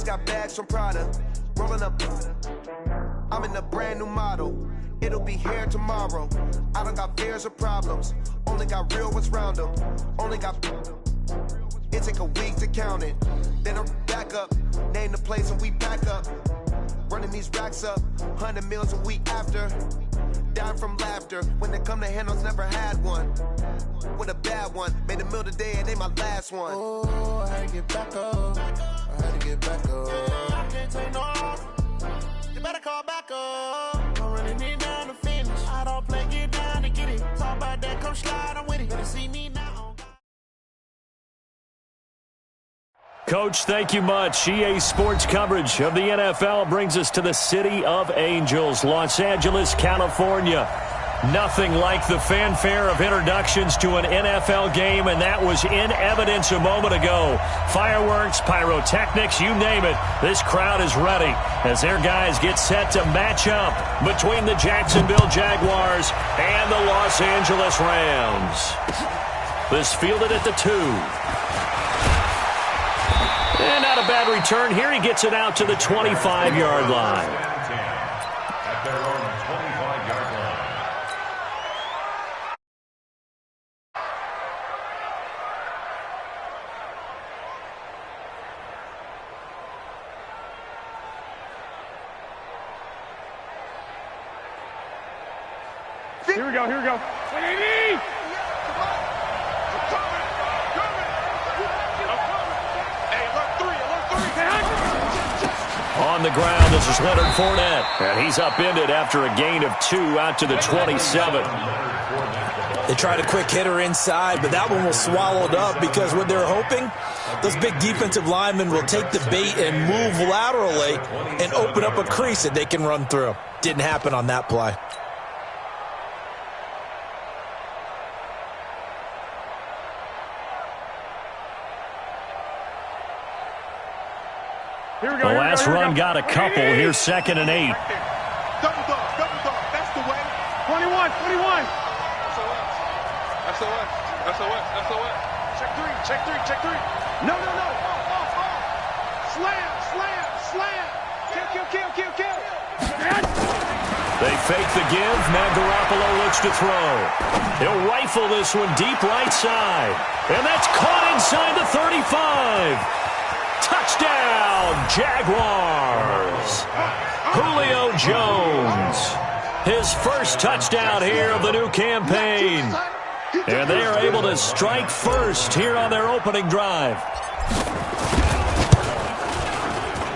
got bags from Prada. Rolling up. I'm in a brand new model. It'll be here tomorrow. I don't got fears or problems. Only got real ones round them. Only got. It take a week to count it. Then I'm back up. Name the place and we pack up. Running these racks up. 100 meals a week after. Dying from laughter. When they come to handles, never had one. With a bad one. Made a meal today and ain't my last one. Oh, I had to get back up. I had to get back up. I can't take no off. You better call back up. Don't really need down to finish. I don't play, get down to get it. Talk about that, come slide, I'm with it. Better see me now. Coach, thank you much. EA Sports coverage of the NFL brings us to the City of Angels, Los Angeles, California. Nothing like the fanfare of introductions to an NFL game, and that was in evidence a moment ago. Fireworks, pyrotechnics, you name it. This crowd is ready as their guys get set to match up between the Jacksonville Jaguars and the Los Angeles Rams. This fielded at the 2. And not a bad return here. He gets it out to the 25-yard line. At their own 25-yard line. Here we go, here we go. Baby! On the ground, this is Leonard Fournette. And he's upended after a gain of 2 out to the 27. They tried a quick hitter inside, but that one was swallowed up because what they're hoping, those big defensive linemen will take the bait and move laterally and open up a crease that they can run through. Didn't happen on that play. The last run got a couple. Here's 2nd and 8. Double dog, that's the way. 21. SOS. Check three. No. Slam. Kill. They fake the give. Matt Garoppolo looks to throw. He'll rifle this one deep right side. And that's caught inside the 35. Touchdown, Jaguars. Julio Jones. His first touchdown here of the new campaign. And they are able to strike first here on their opening drive.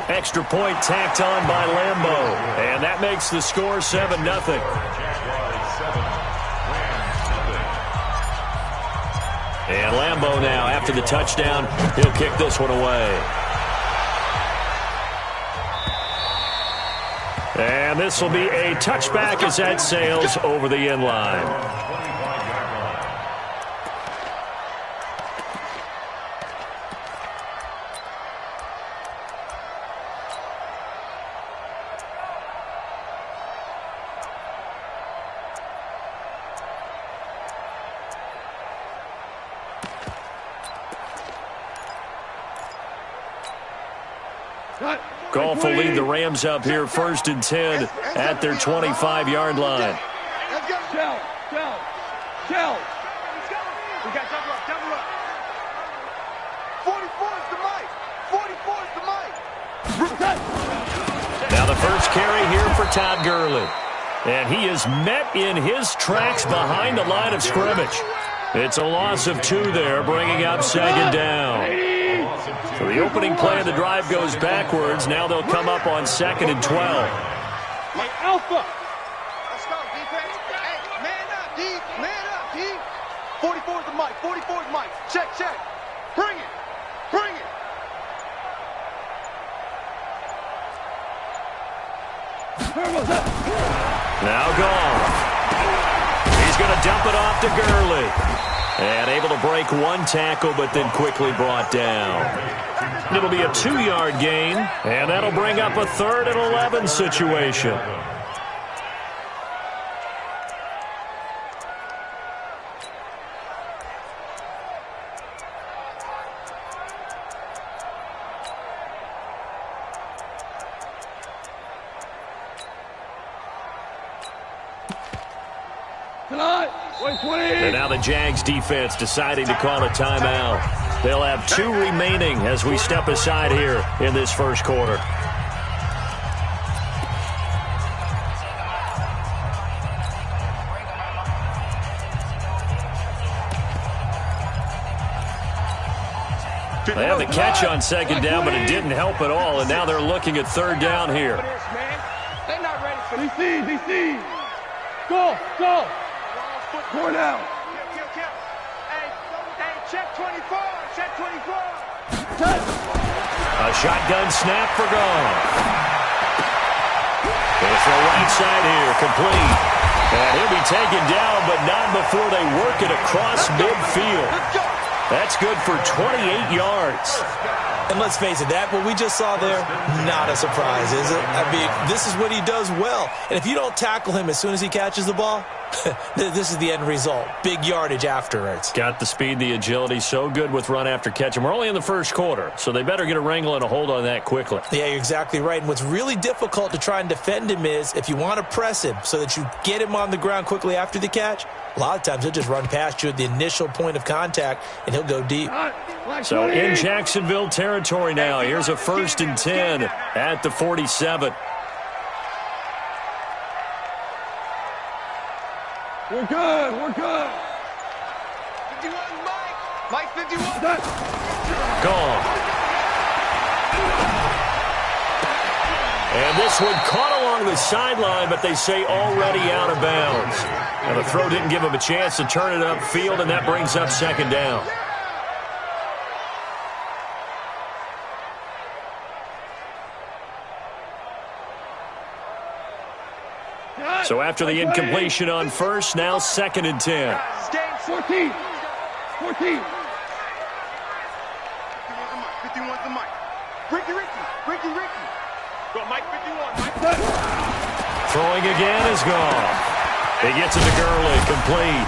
Extra point tacked on by Lambeau. And that makes the score 7-0. And Lambeau now, after the touchdown, he'll kick this one away. And this will be a touchback as that sails over the end line. Goff will lead the Rams up here 1st and 10 at their 25-yard line. Shell. We got double up. 44 is the mic. Now the first carry here for Todd Gurley. And he is met in his tracks behind the line of scrimmage. It's a loss of 2 there, bringing up 2nd down. So the opening play of the drive goes backwards. Now they'll come up on 2nd and 12. Hey, Alpha. Let's go, defense. Hey, man up, D. 44 is the mic. Check. Bring it. Now Goff. He's going to dump it off to Gurley. And able to break 1 tackle, but then quickly brought down. It'll be a 2-yard gain, and that'll bring up a 3rd and 11 situation. And now the Jags defense deciding to call a timeout. They'll have 2 remaining as we step aside here in this first quarter. They have the catch on second down, but it didn't help at all, and now they're looking at third down here. They're not ready for this. DC. Go. Going out. Hey, check 24. Check 24. A shotgun snap for Goff. It's the right side here, complete. And he'll be taken down, but not before they work it across midfield. That's good for 28 yards. And let's face it, what we just saw there, not a surprise, is it? I mean, this is what he does well. And if you don't tackle him as soon as he catches the ball, this is the end result. Big yardage afterwards. Got the speed, the agility, so good with run after catch. And we're only in the first quarter, so they better get a wrangle and a hold on that quickly. Yeah, you're exactly right. And what's really difficult to try and defend him is if you want to press him so that you get him on the ground quickly after the catch, a lot of times he'll just run past you at the initial point of contact, and he'll go deep. So in Jacksonville territory now. Here's a 1st and 10 at the 47. We're good. 51, Mike 51. Gone. And this one caught along the sideline, but they say already out of bounds. And the throw didn't give him a chance to turn it upfield, and that brings up second down. So after the incompletion on first, now 2nd and 10. 14. 51's the Mike. Ricky. Go, Mike 51. Throwing again is gone. He gets it to Gurley, complete.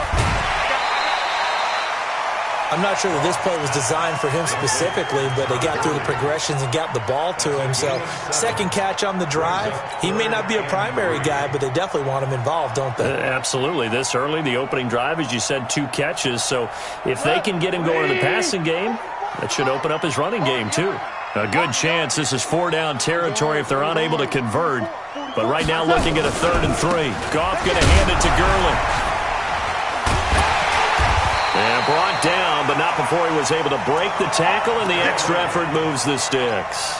I'm not sure that this play was designed for him specifically, but they got through the progressions and got the ball to him. So, second catch on the drive. He may not be a primary guy, but they definitely want him involved, don't they? Absolutely. This early, the opening drive, as you said, 2 catches. So, if they can get him going in the passing game, that should open up his running game, too. A good chance this is 4-down territory if they're unable to convert. But right now looking at a 3rd and 3. Goff going to hand it to Gurley. And brought down, but not before he was able to break the tackle, and the extra effort moves the sticks.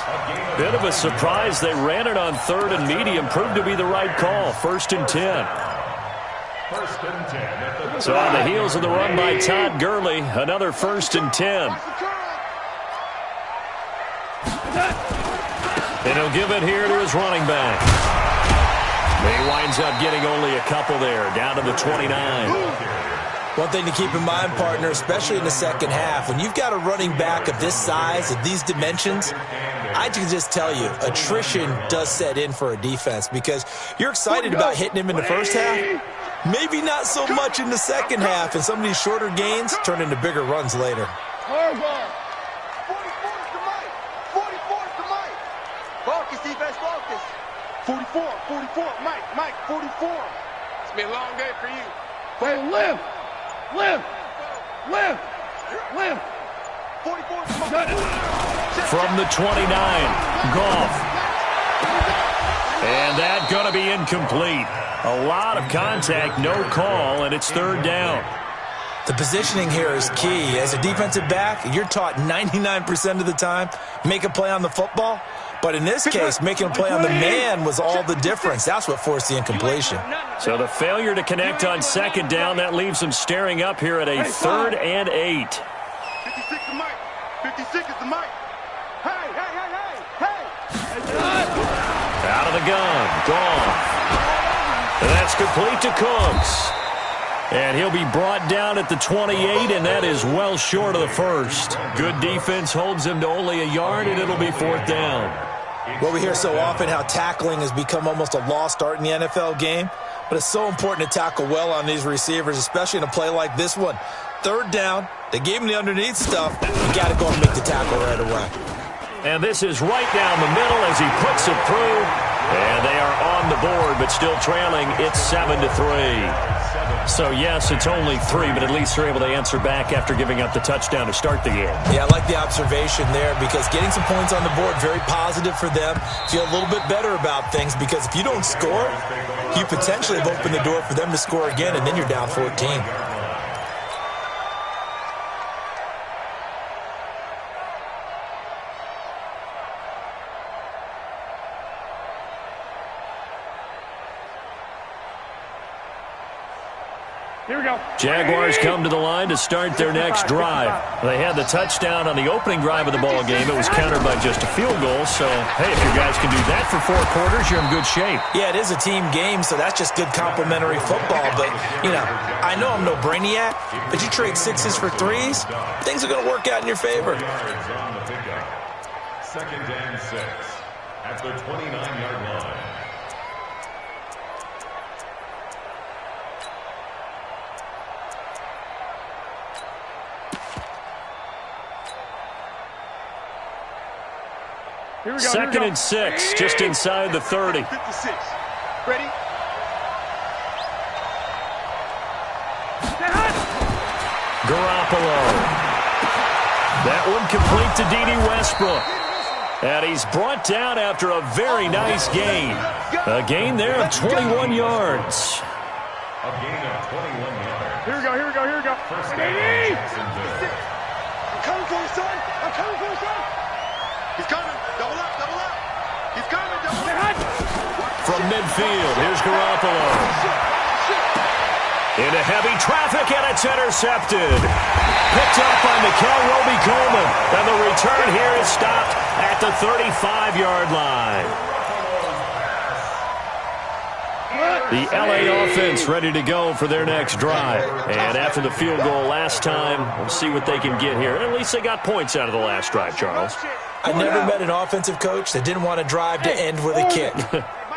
Bit of a surprise. They ran it on 3rd and medium. Proved to be the right call. 1st and 10. So on the heels of the run by Todd Gurley, another 1st and 10. And he'll give it here to his running back. He winds up getting only a couple there, down to the 29. One thing to keep in mind, partner, especially in the second half, when you've got a running back of this size, of these dimensions, I can just tell you, attrition does set in for a defense because you're excited about hitting him in the first half. Maybe not so much in the second half, and some of these shorter gains turn into bigger runs later. 44's the Mike. 44's the Mike. Focus, defense, focus. 44, Mike, 44. It's been a long day for you. Hey, live. 44's the Mike. From the 29, Goff. And that's going to be incomplete. A lot of contact, no call, and it's 3rd down. The positioning here is key. As a defensive back, you're taught 99% of the time, make a play on the football. But in this case, making a play on the man was all the difference. That's what forced the incompletion. So the failure to connect on 2nd down, that leaves them staring up here at a 3rd and 8. 56 the Mike. 56 is the Mike. Hey. Out of the gun, Goff. And that's complete to Cooks. And he'll be brought down at the 28, and that is well short of the first. Good defense holds him to only a yard, and it'll be 4th down. Well, we hear so often how tackling has become almost a lost art in the NFL game, but it's so important to tackle well on these receivers, especially in a play like this one. 3rd down, they gave him the underneath stuff. You got to go and make the tackle right away. And this is right down the middle as he puts it through. And they are on the board, but still trailing. It's 7-3. So, yes, it's only 3, but at least they're able to answer back after giving up the touchdown to start the game. Yeah, I like the observation there because getting some points on the board, very positive for them. Feel a little bit better about things because if you don't score, you potentially have opened the door for them to score again, and then you're down 14. Here we go. Jaguars come to the line to start their next drive. They had the touchdown on the opening drive of the ball game. It was countered by just a field goal. So, hey, if you guys can do that for 4 quarters, you're in good shape. Yeah, it is a team game, so that's just good complimentary football. But, I know I'm no brainiac, but you trade 6s for 3s, things are going to work out in your favor. Second and 6 at the 29-yard line. Here we go. Second and 6, just inside the 30. 56. Ready? Garoppolo. That one complete to D.D. Westbrook. And he's brought down after a very nice gain. A gain there of 21 yards. A gain of 21 yards. Here we go. Here we go. Here we go. First down, Jacksonville. I'm coming for you, son. I'm coming for you, son. He's coming. Double up. Double up. He's coming. Double up. From midfield, here's Garoppolo. Into heavy traffic, and it's intercepted. Picked up by Mikel Roby-Coleman. And the return here is stopped at the 35-yard line. The LA offense ready to go for their next drive. And after the field goal last time, we'll see what they can get here. At least they got points out of the last drive, Charles. I never met an offensive coach that didn't want to drive to end with a kick.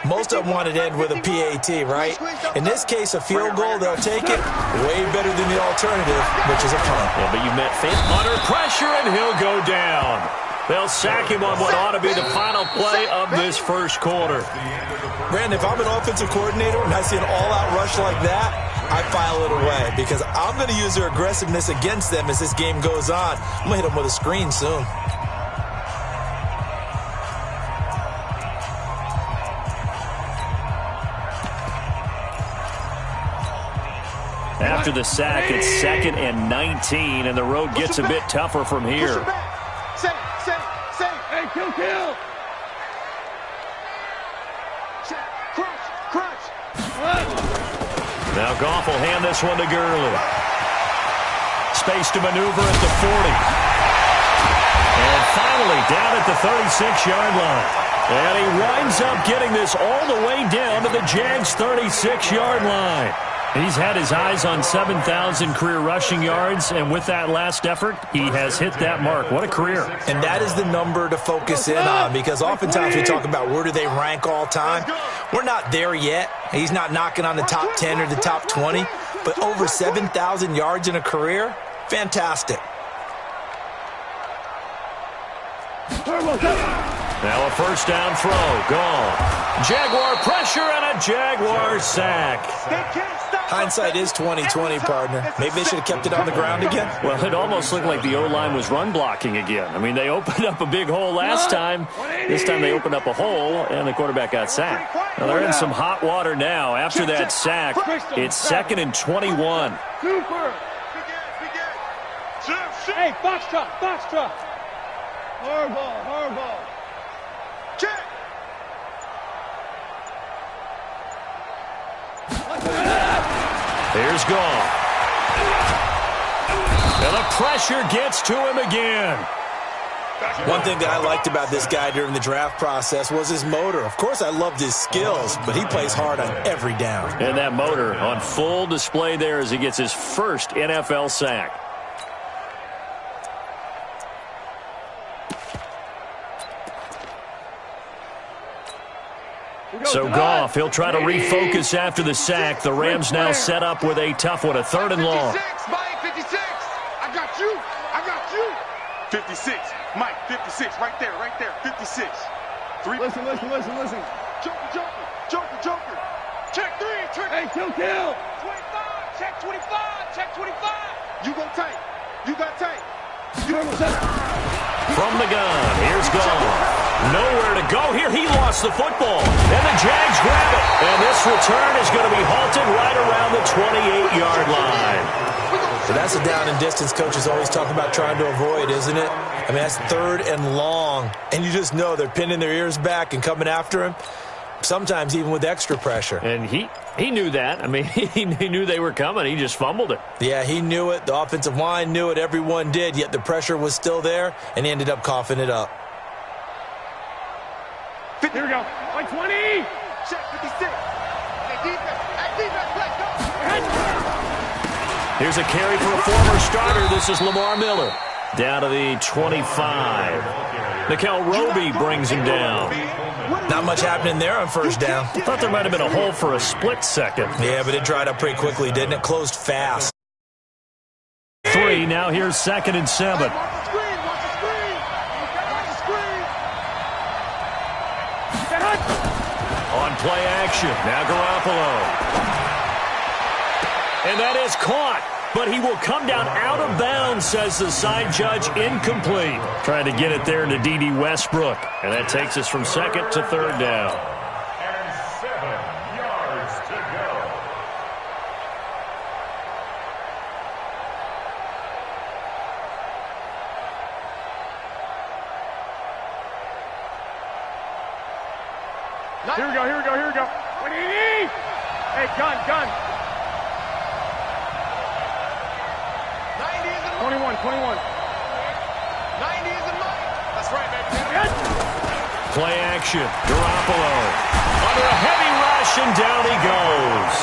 Most of them wanted to end with a PAT, right? In this case, a field goal, they'll take it way better than the alternative, which is a punt. Yeah, but you met Fant under pressure, and he'll go down. They'll sack him on what ought to be the final play of this first quarter. Brandon, if I'm an offensive coordinator and I see an all-out rush like that, I file it away because I'm going to use their aggressiveness against them as this game goes on. I'm going to hit them with a screen soon. After the sack, it's 2nd and 19, and the road gets a bit tougher from here. Say. Hey, kill. Crunch. Now Goff will hand this one to Gurley. Space to maneuver at the 40. And finally down at the 36-yard line. And he winds up getting this all the way down to the Jags' 36-yard line. He's had his eyes on 7,000 career rushing yards, and with that last effort, he has hit that mark. What a career. And that is the number to focus in on because oftentimes we talk about where do they rank all time. We're not there yet. He's not knocking on the top 10 or the top 20, but over 7,000 yards in a career, fantastic. Now a first down throw, gone. Jaguar pressure and a Jaguar sack. Hindsight is 20/20, partner. Maybe they should have kept it on the ground again. Well, it almost looked like the O-line was run blocking again. I mean, they opened up a big hole last time. This time they opened up a hole, and the quarterback got sacked. Now they're in some hot water now. After that sack, it's 2nd and 21. Super. Hey, Foxtrot. Hardball. Check. Here's Goff. And the pressure gets to him again. One thing that I liked about this guy during the draft process was his motor. Of course, I loved his skills, but he plays hard on every down. And that motor on full display there as he gets his first NFL sack. So Goff, he'll try to refocus after the sack. The Rams now set up with a tough one, a 3rd and long. 56. I got you. 56. Mike, 56. Right there. 56. Listen. Joker. Check 3. Hey, kill. 25. Check 25. Check 25. You go tight. You got tight. From the gun, here's Gone. Nowhere to go here. He lost the football. And the Jags grab it. And this return is going to be halted right around the 28-yard line. So that's a down and distance coaches always talk about trying to avoid, isn't it? I mean, that's 3rd and long. And you just know they're pinning their ears back and coming after him. Sometimes even with extra pressure. And he knew that. I mean, he knew they were coming. He just fumbled it. Yeah, he knew it. The offensive line knew it. Everyone did. Yet the pressure was still there, and he ended up coughing it up. Here we go. 20. Check 56. Hey, defense. Hey, defense. Let's go. Here's a carry for a former starter. This is Lamar Miller. Down to the 25. Nickel Roby brings him down. Not much happening there on first down. I thought there might have been a hole for a split second. Yeah, but it dried up pretty quickly, didn't it? Closed fast. 3, now here's 2nd and 7. Watch the screen. Watch the screen. Watch the screen. On play action, now Garoppolo. And that is caught, but he will come down out of bounds, says the side judge, incomplete. Trying to get it there to D.D. Westbrook. And that takes us from 2nd to 3rd down. And 7 yards to go. Here we go. Here we go. Here we go. 20. Hey, gun. 21. 90 is a mic. That's right, baby. Play action, Garoppolo. Under a heavy rush, and down he goes.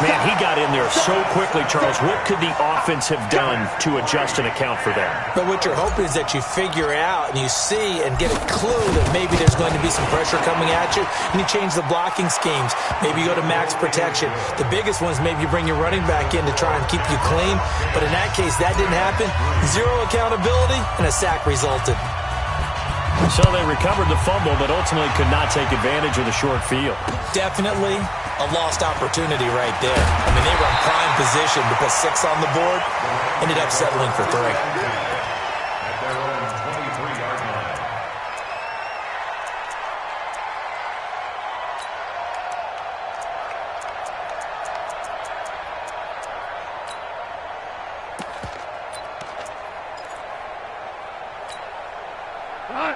Man, he got in there so quickly, Charles. What could the offense have done to adjust and account for that? But what you're hoping is that you figure out and you see and get a clue that maybe there's going to be some pressure coming at you, and you change the blocking schemes. Maybe you go to max protection. The biggest one is maybe you bring your running back in to try and keep you clean. But in that case, that didn't happen. 0 accountability, and a sack resulted. So they recovered the fumble, but ultimately could not take advantage of the short field. Definitely a lost opportunity right there. I mean, they were in prime position to put 6 on the board. Ended up settling for 3. At their own 23-yard line.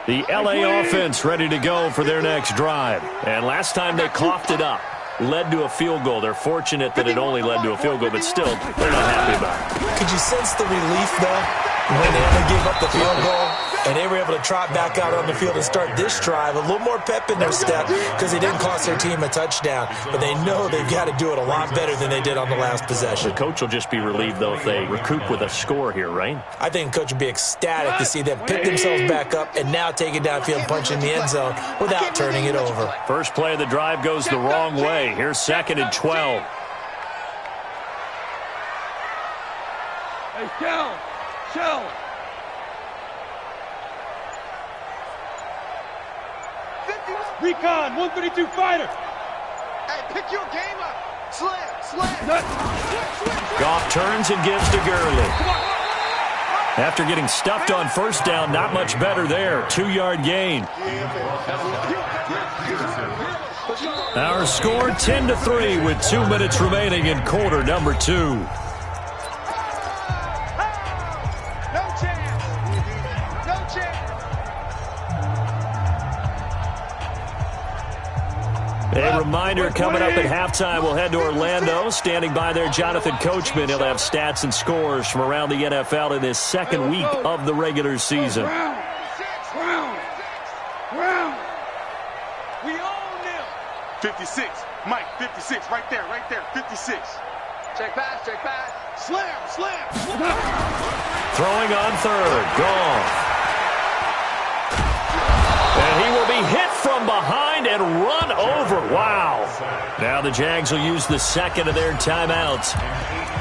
The L.A. offense ready to go for their next drive. And last time they coughed it up, led to a field goal. They're fortunate that it only led to a field goal, but still, they're not happy about it. Could you sense the relief, though, when they only gave up the field goal? And they were able to trot back out on the field and start this drive. A little more pep in their step because they didn't cost their team a touchdown. But they know they've got to do it a lot better than they did on the last possession. The coach will just be relieved, though, if they recoup with a score here, right? I think the coach would be ecstatic to see them pick themselves back up and now take it downfield and punch in the end zone without turning it over. First play of the drive goes the wrong way. Here's 2nd and 12. Hey, shell. Recon, 132 fighter. Hey, pick your game up. Slam. Goff turns and gives to Gurley. After getting stuffed on first down, not much better there. 2-yard gain. Our score 10-3 with 2 minutes remaining in quarter number 2. A reminder coming up at halftime, we'll head to Orlando. Standing by there, Jonathan Coachman. He'll have stats and scores from around the NFL in this second week of the regular season. Round. We own them. 56. Mike, 56. Right there. 56. Check pass. Slam. Throwing on 3rd. Gone. And he will be hit from behind and run over. Wow. Now the Jags will use the second of their timeouts.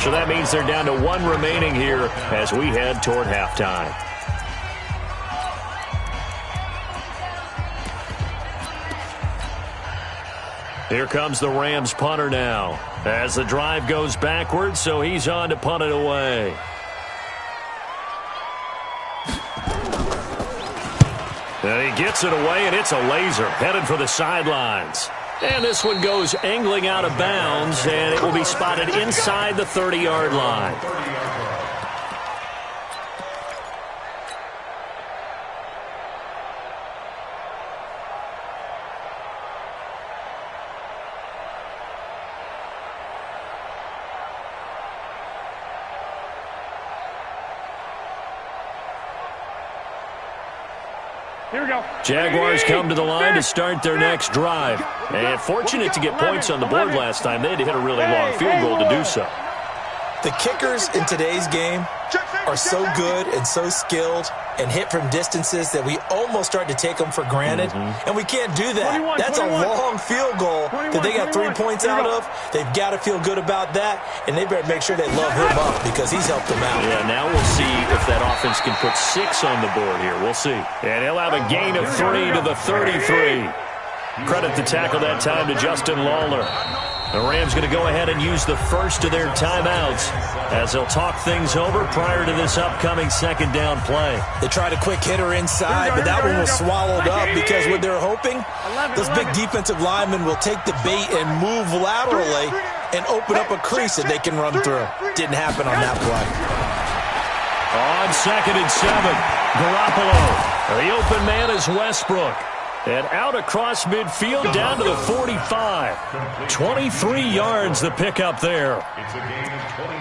So that means they're down to 1 remaining here as we head toward halftime. Here comes the Rams punter now as the drive goes backwards, so he's on to punt it away. And he gets it away, and it's a laser headed for the sidelines. And this one goes angling out of bounds, and it will be spotted inside the 30-yard line. Here we go. Jaguars come to the line to start their next drive. And fortunate to get points on the board last time. They had to hit a really long field goal to do so. The kickers in today's game are so good and so skilled and hit from distances that we almost start to take them for granted. And we can't do that. That's a long field goal that they got 3 points out of. They've got to feel good about that, and they better make sure they love him up because he's helped them out. Yeah, now we'll see if that offense can put 6 on the board here. We'll see. And he'll have a gain of 3 to the 33. Credit the tackle that time to Justin Lawler. The Rams going to go ahead and use the first of their timeouts as they'll talk things over prior to this upcoming second down play. They tried a quick hitter inside, but that one was swallowed up because what they're hoping, those big defensive linemen will take the bait and move laterally and open up a crease that they can run through. Didn't happen on that play. On 2nd and 7, Garoppolo. The open man is Westbrook. And out across midfield down to the 45. 23 yards the pickup there.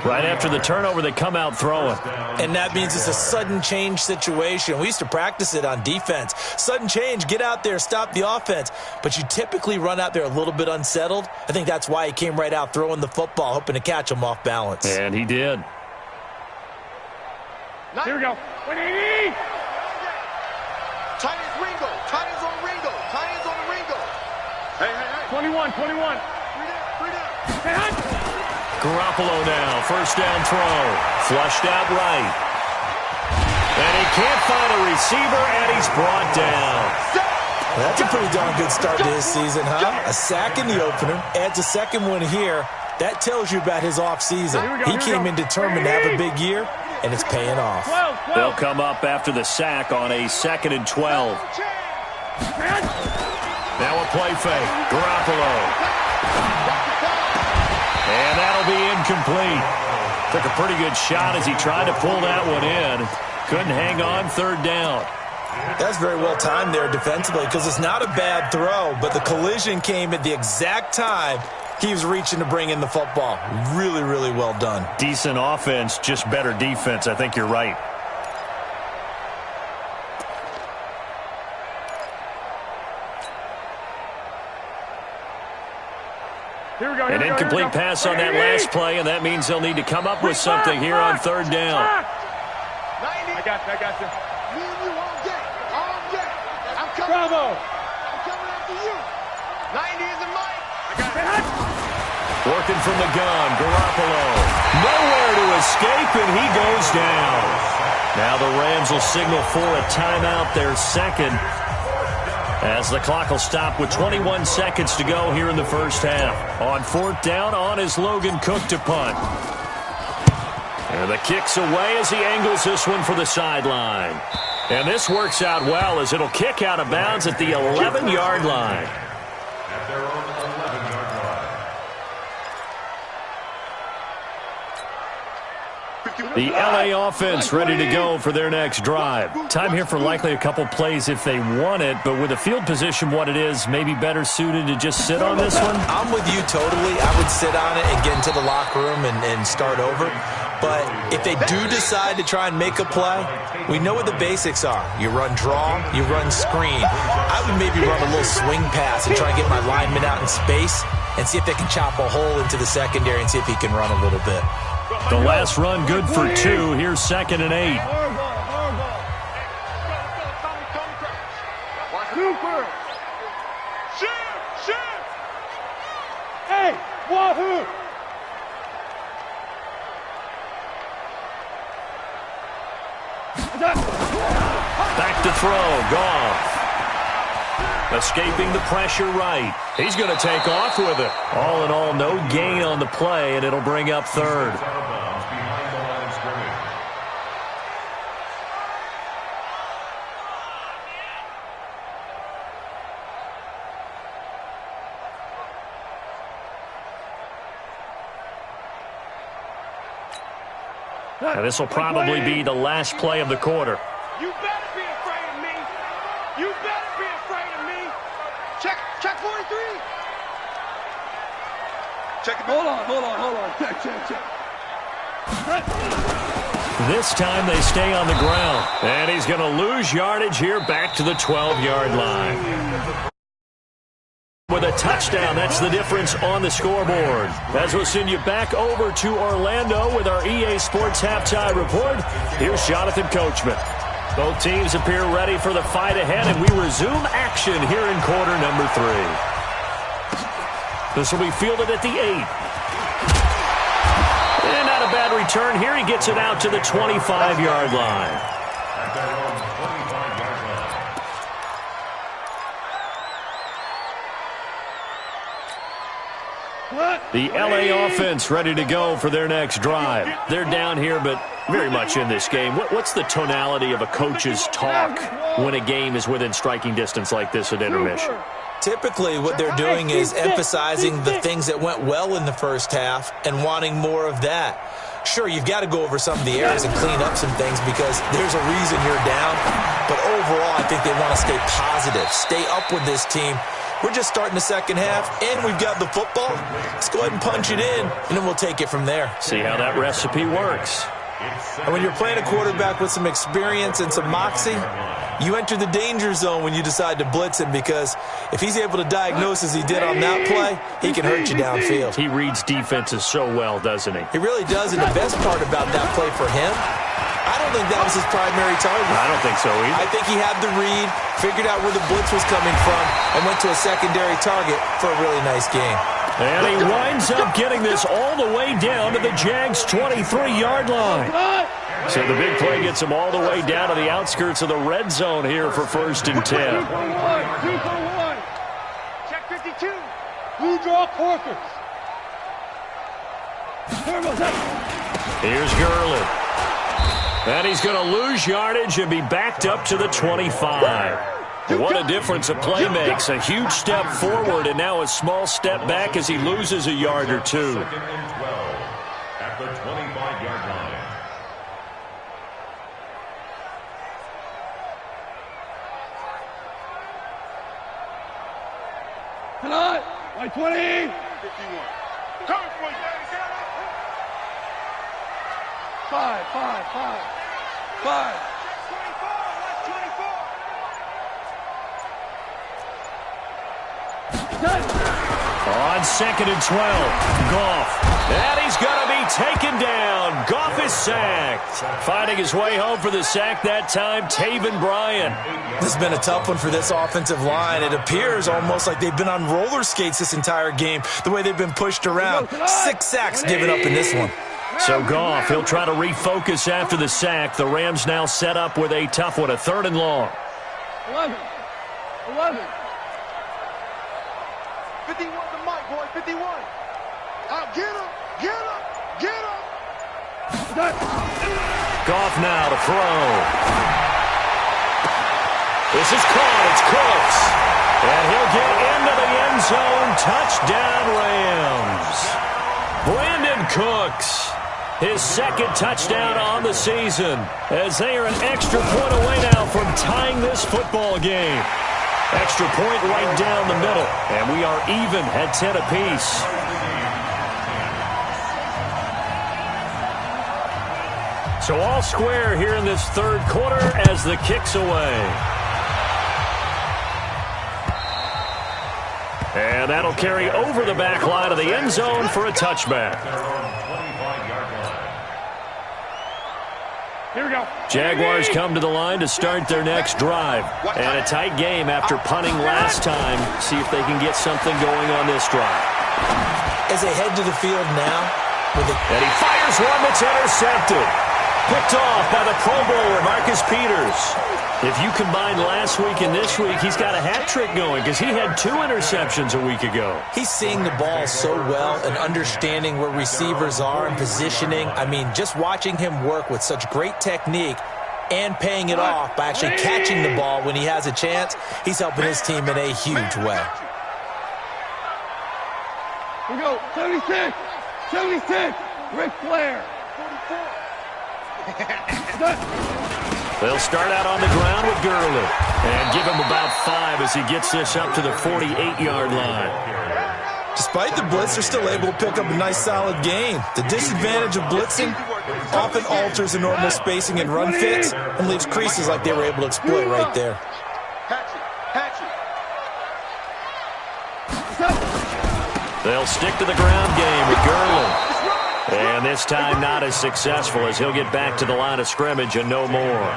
Right after the turnover, they come out throwing. And that means it's a sudden change situation. We used to practice it on defense. Sudden change, get out there, stop the offense. But you typically run out there a little bit unsettled. I think that's why he came right out throwing the football, hoping to catch him off balance. And he did. Here we go. 180. Titans Ringo. Titans on Ringo. Titans on the Ringo. Hey. 21. Free down. Garoppolo now, first down throw. Flushed out right. And he can't find a receiver, and he's brought down. That's a pretty darn good start to his season, huh? A sack in the opener, adds a second one here. That tells you about his offseason. He came in determined to have a big year, and it's paying off. They'll come up after the sack on a 2nd and 12. Now a play fake. Garoppolo. And that'll be incomplete. Took a pretty good shot as he tried to pull that one in. Couldn't hang on, 3rd down. That's very well timed there defensively because it's not a bad throw, but the collision came at the exact time he was reaching to bring in the football. Really, really well done. Decent offense, just better defense. I think you're right. Here we go. An incomplete pass on that last play, and that means they'll need to come up with something here on 3rd down. I got you. Me and you all day. All day. I'm coming. Bravo. I'm coming after you. 90 isn't mine. Working from the gun, Garoppolo. Nowhere to escape, and he goes down. Now the Rams will signal for a timeout, their second, as the clock will stop with 21 seconds to go here in the first half. On 4th down, on is Logan Cook to punt. And the kick's away as he angles this one for the sideline. And this works out well as it'll kick out of bounds at the 11-yard line. At their own 11-yard line. The LA offense ready to go for their next drive. Time here for likely a couple plays if they want it, but with the field position what it is, maybe better suited to just sit on this one? I'm with you totally. I would sit on it and get into the locker room and start over. But if they do decide to try and make a play, we know what the basics are. You run draw, you run screen. I would maybe run a little swing pass and try and get my lineman out in space and see if they can chop a hole into the secondary and see if he can run a little bit. The last run good for 2. Here's 2nd and 8. Super. Shift. Hey, wahoo. Back to throw. Goff. Escaping the pressure right. He's going to take off with it. All in all, no gain on the play, and it'll bring up third. This will probably be the last play of the quarter. You better be afraid of me. You better be afraid of me. Check 43. Check it. Hold on. Check. This time they stay on the ground. And he's going to lose yardage here back to the 12-yard line. With a touchdown, that's the difference on the scoreboard. As we'll send you back over to Orlando with our EA Sports Halftime Report, here's Jonathan Coachman. Both teams appear ready for the fight ahead, and we resume action here in quarter number 3. This will be fielded at the 8. And not a bad return here. He gets it out to the 25-yard line. The LA offense ready to go for their next drive. They're down here, but very much in this game. What's the tonality of a coach's talk when a game is within striking distance like this at intermission? Typically, what they're doing is emphasizing the things that went well in the first half and wanting more of that. Sure, you've got to go over some of the areas and clean up some things because there's a reason you're down. But overall, I think they want to stay positive, stay up with this team. We're just starting the second half, and we've got the football. Let's go ahead and punch it in, and then we'll take it from there. See how that recipe works. And when you're playing a quarterback with some experience and some moxie, you enter the danger zone when you decide to blitz him because if he's able to diagnose as he did on that play, he can hurt you downfield. He reads defenses so well, doesn't he? He really does, and the best part about that play for him, I don't think that was his primary target. I don't think so either. I think he had the read, figured out where the blitz was coming from, and went to a secondary target for a really nice game. And he winds up getting this all the way down to the Jags' 23-yard line. So the big play gets him all the way down to the outskirts of the red zone here for 1st and 10. 2 for 1. Check 52. Blue draw Corkers. Here's Gurley. And he's going to lose yardage and be backed up to the 25. What a difference a play makes. A huge step forward and now a small step back as he loses a yard or two. 2nd and 12 at the 25-yard line. Tonight, by 20. 51. Coming for you. 5. 24. On 2nd and 12, Goff. And he's going to be taken down. Goff is sacked. Finding his way home for the sack that time, Taven Bryan. This has been a tough one for this offensive line. It appears almost like they've been on roller skates this entire game, the way they've been pushed around. 6 sacks given up in this one. So Goff, he'll try to refocus after the sack. The Rams now set up with a tough one, a 3rd and long. 11. 51 to Mike, boy, 51. Out, get him. Goff now to throw. This is caught. It's Cooks. And he'll get into the end zone. Touchdown, Rams. Brandon Cooks. His 2nd touchdown on the season as they are an extra point away now from tying this football game. Extra point right down the middle, and we are even at 10 apiece. So all square here in this 3rd quarter as the kick's away. And that'll carry over the back line of the end zone for a touchback. Here we go. Jaguars come to the line to start their next drive. And a tight game after punting last time. See if they can get something going on this drive. As they head to the field now. And he fires one that's intercepted. Picked off by the Pro Bowler, Marcus Peters. If you combine last week and this week, he's got a hat trick going because he had 2 interceptions a week ago. He's seeing the ball so well and understanding where receivers are and positioning. I mean, just watching him work with such great technique and paying it off by actually catching the ball when he has a chance, he's helping his team in a huge way. Here we go. 76. 76. Ric Flair. 44. They'll start out on the ground with Gurley and give him about 5 as he gets this up to the 48-yard line. Despite the blitz, they're still able to pick up a nice, solid gain. The disadvantage of blitzing often alters the normal spacing and run fits and leaves creases like they were able to exploit right there. They'll stick to the ground game with Gurley. And this time not as successful as he'll get back to the line of scrimmage and no more.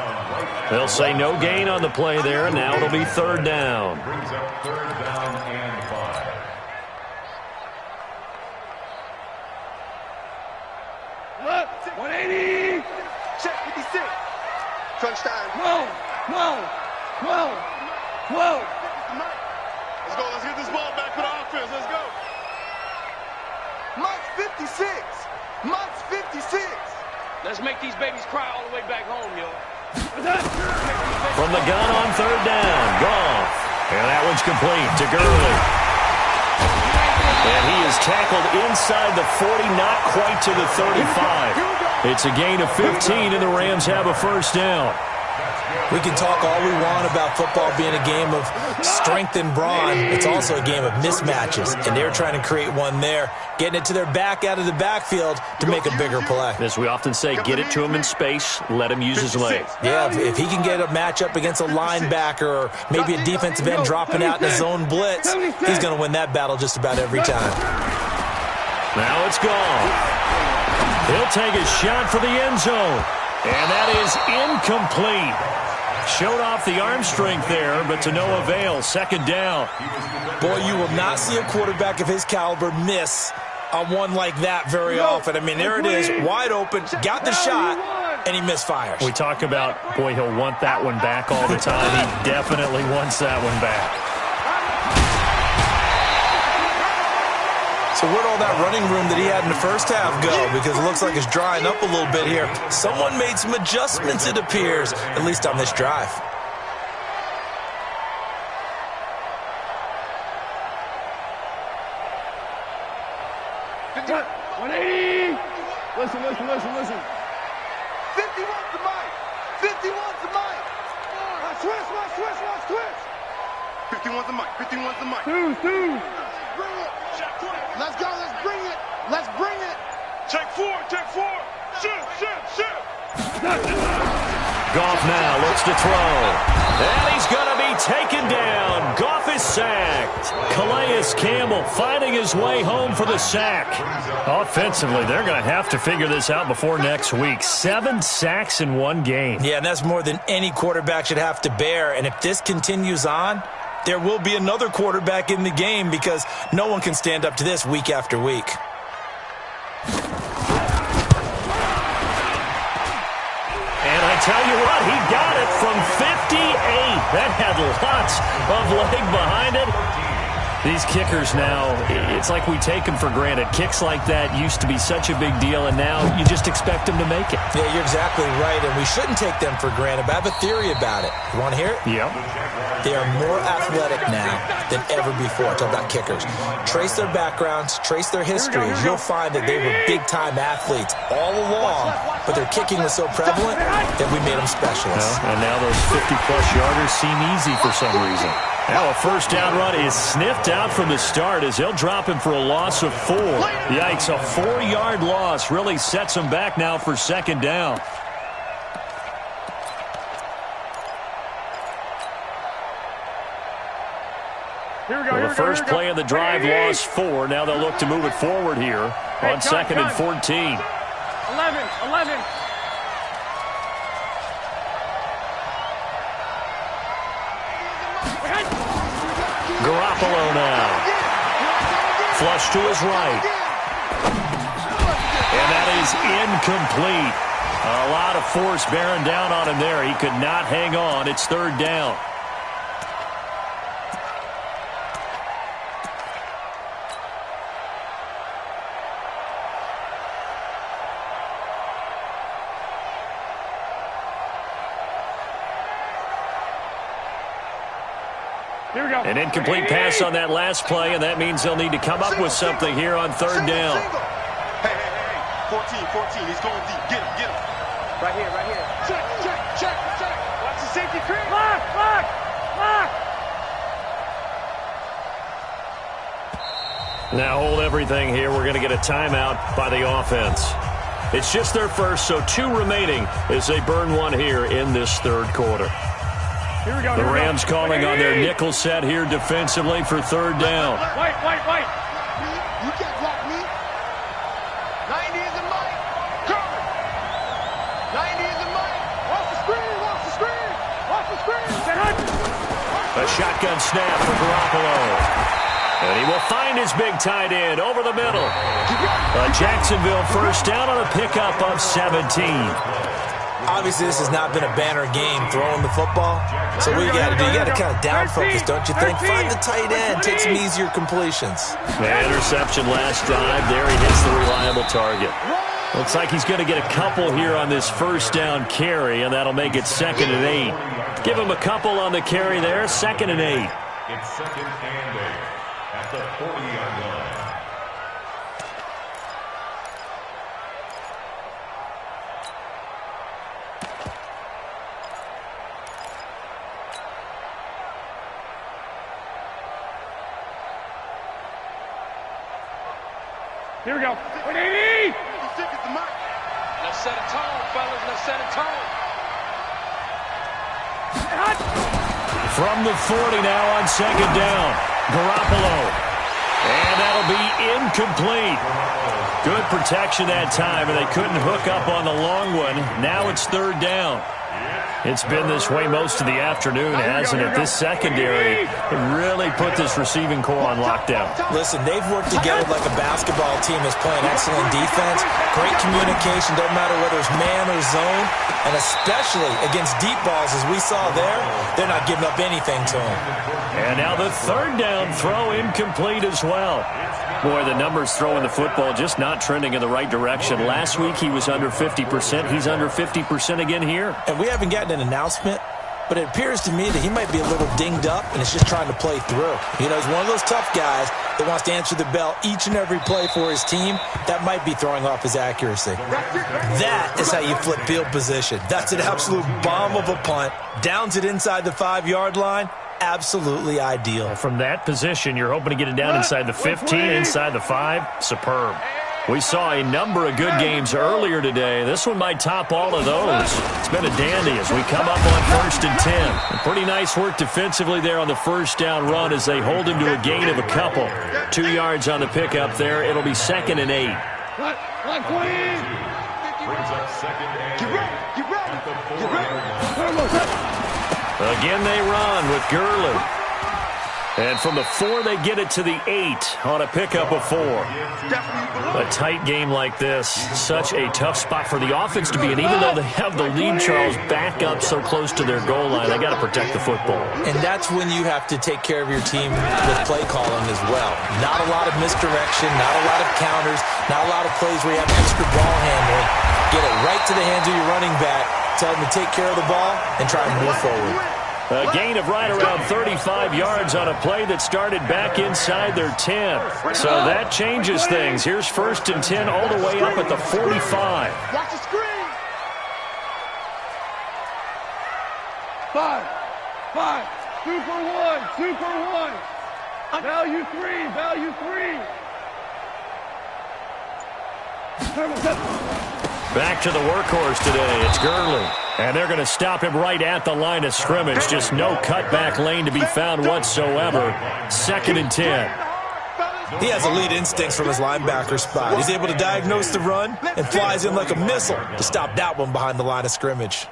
They'll say no gain on the play there, and now it'll be 3rd down. Brings up 3rd down and 5. Left. 180. Check 56. Crunch time. 12. 12. 12. 12. Let's go. Let's get this ball back for the offense. Let's go. Mike's 56. Mike's 56. Let's make these babies cry all the way back home, yo. From the gun on 3rd down, Goff. And that one's complete to Gurley. And he is tackled inside the 40, not quite to the 35. It's a gain of 15, and the Rams have a 1st down. We can talk all we want about football being a game of strength and brawn. It's also a game of mismatches, and they're trying to create one there, getting it to their back out of the backfield to make a bigger play. As we often say, get it to him in space, let him use his leg. Yeah, if he can get a matchup against a linebacker or maybe a defensive end dropping out in a zone blitz, he's going to win that battle just about every time. Now it's gone. He'll take a shot for the end zone. And that is incomplete. Showed off the arm strength there, but to no avail. 2nd down. Boy, you will not see a quarterback of his caliber miss on one like that very often. I mean, there it is, wide open, got the shot, and he misfires. We talk about, boy, he'll want that one back all the time. He definitely wants that one back. So where'd all that running room that he had in the first half go? Because it looks like it's drying up a little bit here. Someone made some adjustments, it appears, at least on this drive. What? 180. Listen. 51's the mic. 51's the mic. Watch twist. 51's the mic. 51's the mic. Two. Let's go. Let's bring it. Check 4. Shoot. Goff now looks to throw. And he's going to be taken down. Goff is sacked. Calais Campbell finding his way home for the sack. Offensively, they're going to have to figure this out before next week. 7 sacks in one game. Yeah, and that's more than any quarterback should have to bear. And if this continues on, there will be another quarterback in the game because no one can stand up to this week after week. And I tell you what, he got it from 58. That had lots of leg behind it. These kickers now, it's like we take them for granted. Kicks like that used to be such a big deal, and now you just expect them to make it. Yeah, you're exactly right, and we shouldn't take them for granted, but I have a theory about it. You want to hear it? Yep. They are more athletic now than ever before. Talk about kickers. Trace their backgrounds, trace their histories. You'll find that they were big-time athletes all along, but their kicking was so prevalent that we made them specialists. And now those 50-plus yarders seem easy for some reason. Now a 1st down run is sniffed out from the start as they'll drop him for a loss of 4. Yikes, a 4-yard loss really sets him back now for 2nd down. The first play of the drive lost 4. Now they'll look to move it forward here on 2nd and 14. 11. Garoppolo now. Flush to his right. And that is incomplete. A lot of force bearing down on him there. He could not hang on. It's third down. Here we go. An incomplete pass on that last play, and that means they'll need to come up with something here on third down. Hey, 14, he's going deep. Get him. Right here. Check. Watch the safety creep. Lock. Now hold everything here. We're going to get a timeout by the offense. It's just their first, so 2 remaining as they burn one here in this third quarter. Here we go. The Rams calling on their nickel set here defensively for third down. White. You can't block me. 90 is a mic. Cover. 90 is a mic. Watch the screen. A shotgun snap for Garoppolo. And he will find his big tight end over the middle. A Jacksonville first down on a pickup of 17. Obviously, this has not been a banner game throwing the football. So what you got to do, you got to kind of down focus, don't you think? Find the tight end, take some easier completions. Interception last drive. There he hits the reliable target. Looks like he's going to get a couple here on this first down carry, and that'll make it 2nd and 8. Give him a couple on the carry there, 2nd and 8. It's 2nd and 8 at the 40-yard line. Here we go. 180. Let's set a tone, fellas. Let's set a tone. From the 40 now on 2nd down. Garoppolo. And that'll be incomplete. Good protection that time, and they couldn't hook up on the long one. Now it's third down. It's been this way most of the afternoon, hasn't it? This secondary really put this receiving core on lockdown. Listen, they've worked together like a basketball team is playing excellent defense. Great communication, doesn't matter whether it's man or zone. And especially against deep balls, as we saw there, they're not giving up anything to them. And now the third down throw incomplete as well. Boy, the numbers throwing the football just not trending in the right direction. Last week he was under 50%. He's under 50% again here. And we haven't gotten an announcement, but it appears to me that he might be a little dinged up and is just trying to play through. You know, he's one of those tough guys that wants to answer the bell each and every play for his team. That might be throwing off his accuracy. That is how you flip field position. That's an absolute bomb of a punt. Downs it inside the 5-yard line. Absolutely ideal. From that position, you're hoping to get it down inside the 15, inside the 5. Superb. We saw a number of good games earlier today. This one might top all of those. It's been a dandy as we come up on 1st and 10. Pretty nice work defensively there on the first down run as they hold him to a gain of a couple. 2 yards on the pickup there. It'll be 2nd and 8. Brings up 2nd and 8 at the 40-yard line. Again they run with Gurley. And from the 4, they get it to the 8 on a pickup of 4. A tight game like this, such a tough spot for the offense to be in. Even though they have the lead, Charles, back up so close to their goal line, they got to protect the football. And that's when you have to take care of your team with play calling as well. Not a lot of misdirection, not a lot of counters, not a lot of plays where you have extra ball handling. Get it right to the hands of your running back. Tell them to take care of the ball and try and move forward. A gain of right around 35 yards on a play that started back inside their 10. So that changes things. Here's 1st and 10 all the way up at the 45. Watch the screen. 5. 2 for 1. 2 for 1. Value 3. Back to the workhorse today. It's Gurley. And they're going to stop him right at the line of scrimmage. Just no cutback lane to be found whatsoever. 2nd and 10. He has elite instincts from his linebacker spot. He's able to diagnose the run and flies in like a missile to stop that one behind the line of scrimmage.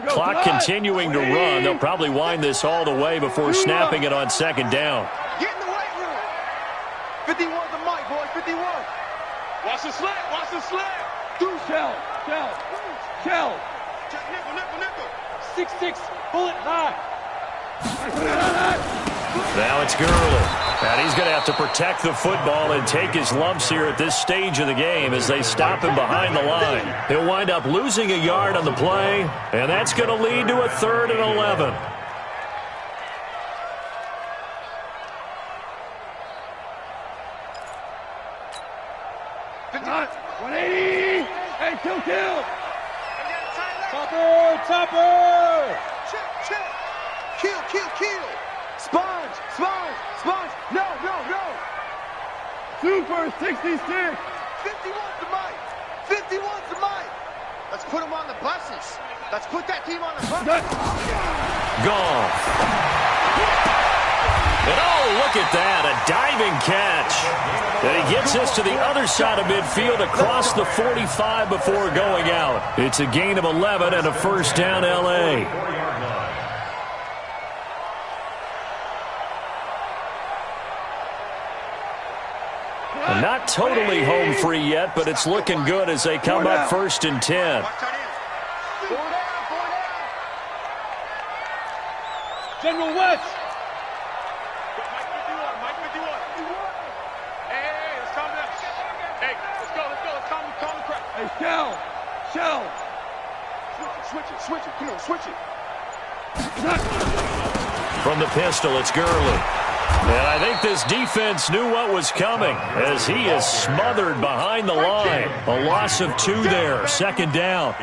Clock continuing to run. They'll probably wind this all the way before snapping it on 2nd down. Get in the weight room. 51's the mic, boys. 51. Watch the slant. Watch the slant. Do shell. Shell. Check nickel. 6'6", bullet high. Now it's Gurley. And he's going to have to protect the football and take his lumps here at this stage of the game as they stop him behind the line. He'll wind up losing a yard on the play, and that's going to lead to a 3rd and 11. Not 180. Hey, kill. Topper. Check. Kill. Sponge. No. Super 66. 51's the mic. Let's put them on the buses. Let's put that team on the buses. Gone. And oh, look at that, a diving catch. And he gets us to the other side of midfield across the 45 before going out. It's a gain of 11 and a first down, L.A. And not totally home free yet, but it's looking good as they come up 1st and 10. General West. Mike 51. Hey, let's calm down. Hey, let's go. Let's calm the crowd. Hey, Shell. Switch it. Come on, switch it. From the pistol, it's Gurley. And I think this defense knew what was coming as he is smothered behind the line. A loss of 2 there, 2nd down.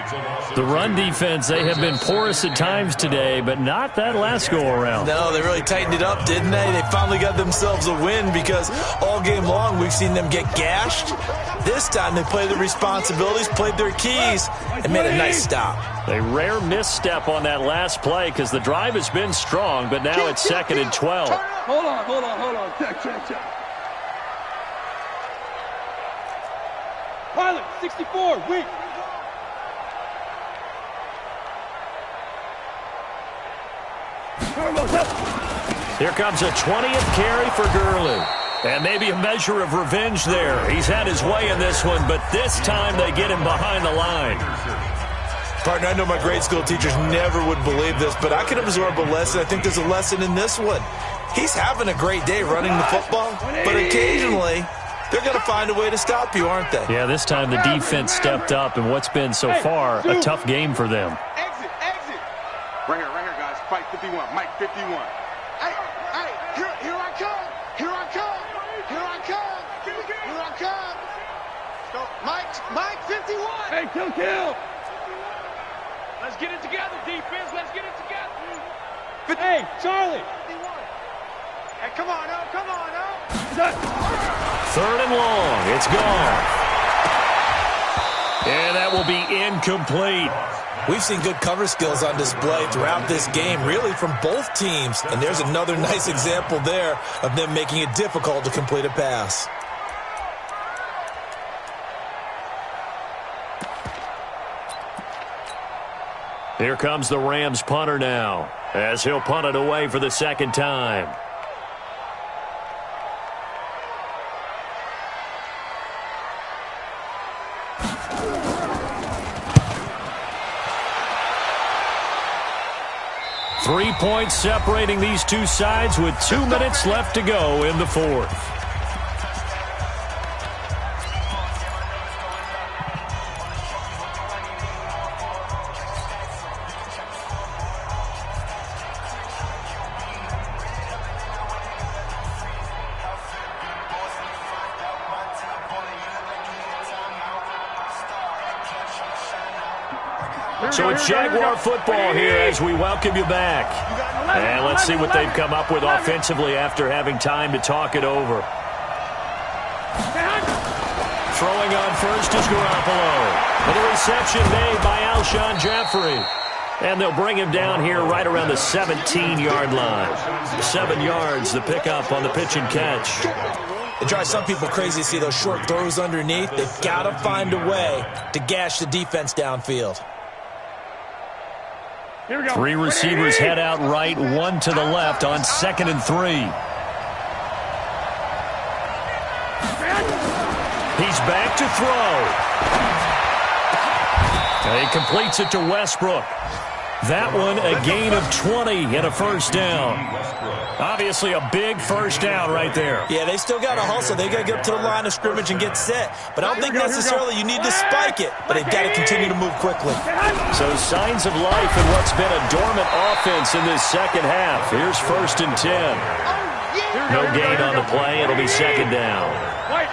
The run defense, they have been porous at times today, but not that last go-around. No, they really tightened it up, didn't they? They finally got themselves a win because all game long we've seen them get gashed. This time they played their responsibilities, played their keys, and made a nice stop. A rare misstep on that last play because the drive has been strong, but now it's 2nd and 12. Hold on. Check. Pilot, 64, weak. Here comes a 20th carry for Gurley. And maybe a measure of revenge there. He's had his way in this one, but this time they get him behind the line. Partner, I know my grade school teachers never would believe this, but I can absorb a lesson. I think there's a lesson in this one. He's having a great day running the football, but occasionally they're going to find a way to stop you, aren't they? Yeah, this time the defense stepped up in what's been so far a tough game for them. Exit. Right here, guys. Fight 51. Mike 51. Hey, here I come. Go, Mike 51. Hey, kill. Let's get it together, defense. Let's get it together. Hey, Charlie. Hey, come on, now. 3rd and long. It's gone. And that will be incomplete. We've seen good cover skills on display throughout this game, really from both teams. And there's another nice example there of them making it difficult to complete a pass. Here comes the Rams punter now, as he'll punt it away for the 2nd time. Three points separating these two sides with 2 minutes left to go in the 4th. So it's Jaguar football here as we welcome you back. And let's see what they've come up with offensively after having time to talk it over. Throwing on first is Garoppolo. And the reception made by Alshon Jeffrey. And they'll bring him down here right around the 17-yard line. 7 yards, the pickup on the pitch and catch. It drives some people crazy to see those short throws underneath. They've got to find a way to gash the defense downfield. 3 receivers head out right, 1 to the left on 2nd and 3. He's back to throw. He completes it to Westbrook. That one a gain of 20 and a first down. Obviously a big first down right there. Yeah, they still got to hustle. They got to get up to the line of scrimmage and get set. But I don't think necessarily you need to spike it, but they've got to continue to move quickly. So signs of life in what's been a dormant offense in this second half. Here's 1st and 10. No gain on the play. It'll be second down. Wait.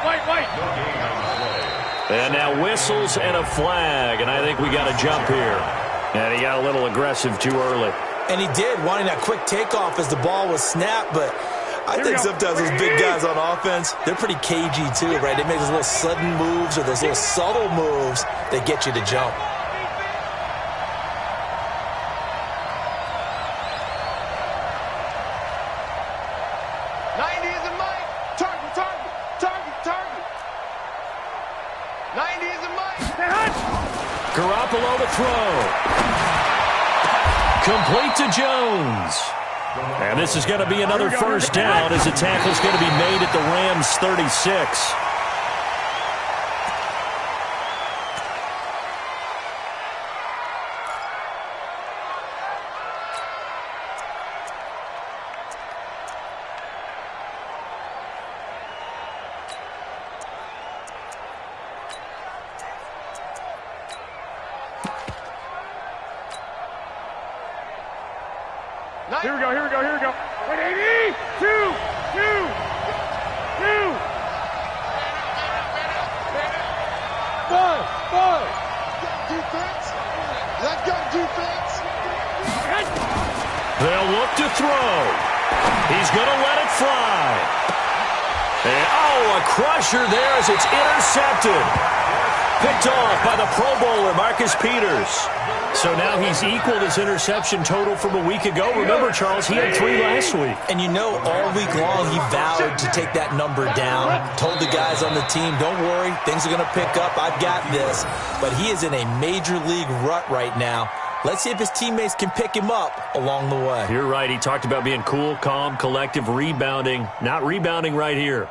And now whistles and a flag, and I think we got a jump here. And he got a little aggressive too early. And he did, wanting that quick takeoff as the ball was snapped, but I think sometimes those big guys on offense, they're pretty cagey too, right? They make those little sudden moves or those little subtle moves that get you to jump. Garoppolo to throw. Complete to Jones. And this is going to be another first down as the tackle's going to be made at the Rams' 36. Here we go. Wait, 80, 2. Ball. Defense. Let's go, defense. They'll look to throw. He's going to let it fly. And, a crusher there as it's intercepted. Picked off by the Pro Bowler, Marcus Peters. So now he's equaled his interception total from a week ago. Remember, Charles, he had 3 last week. And you know, all week long he vowed to take that number down. Told the guys on the team, don't worry, things are going to pick up. I've got this. But he is in a major league rut right now. Let's see if his teammates can pick him up along the way. You're right. He talked about being cool, calm, collective, rebounding. Not rebounding right here.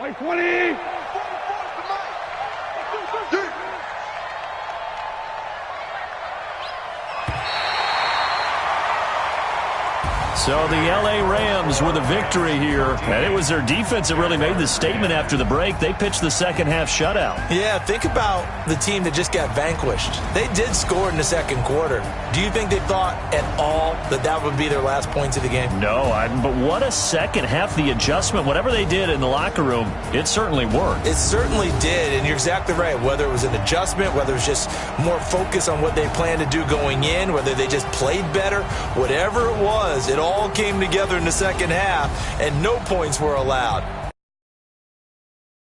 Wait, 20. So the L.A. Rams with a victory here, and it was their defense that really made the statement after the break. They pitched the second half shutout. Yeah, think about the team that just got vanquished. They did score in the second quarter. Do you think they thought at all that that would be their last points of the game? No, but what a second half. The adjustment, whatever they did in the locker room, it certainly worked. It certainly did, and you're exactly right. Whether it was an adjustment, whether it was just more focus on what they planned to do going in, whether they just played better, whatever it was, it all came together in the second half, and no points were allowed.